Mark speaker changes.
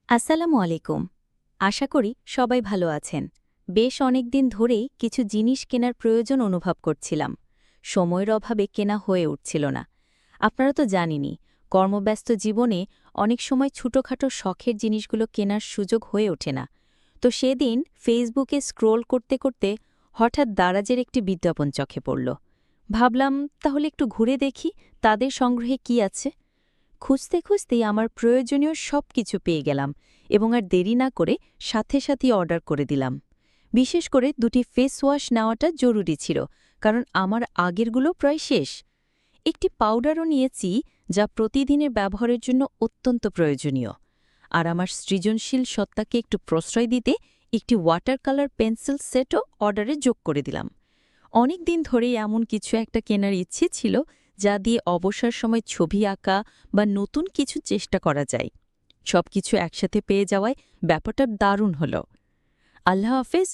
Speaker 1: আসসালামু আলাইকুম। আশা করি সবাই ভালো আছেন। বেশ অনেকদিন ধরেই কিছু জিনিস কেনার প্রয়োজন অনুভব করছিলাম। সময়ের অভাবে কেনা হয়ে উঠছিল না। আপনারা তো জানেনই, কর্মব্যস্ত জীবনে অনেক সময় ছোটখাটো শখের জিনিসগুলো কেনার সুযোগ হয়ে ওঠে না। তো সেদিন ফেসবুকে স্ক্রোল করতে করতে হঠাৎ দারাজের একটি বিজ্ঞাপন চোখে পড়ল। ভাবলাম তাহলে একটু ঘুরে দেখি তাদের সংগ্রহে কি আছে। খুঁজতে খুঁজতেই আমার প্রয়োজনীয় সব কিছু পেয়ে গেলাম এবং আর দেরি না করে সাথে সাথেই অর্ডার করে দিলাম। বিশেষ করে দুটি ফেস ওয়াশ নেওয়াটা জরুরি ছিল, কারণ আমার আগেরগুলো প্রায় শেষ। একটি পাউডারও নিয়েছি, যা প্রতিদিনের ব্যবহারের জন্য অত্যন্ত প্রয়োজনীয়। আর আমার সৃজনশীল সত্তাকে একটু প্রশ্রয় দিতে একটি ওয়াটার কালার পেন্সিল সেটও অর্ডারে যোগ করে দিলাম। অনেক দিন ধরেই এমন কিছু একটা কেনার ইচ্ছে ছিল, যা দিয়ে অবসর সময় ছবি আঁকা বা নতুন কিছু চেষ্টা করা যায়। সবকিছু একসাথে পেয়ে যাওয়ায় ব্যাপারটা দারুণ হল। আল্লাহ হাফেজ,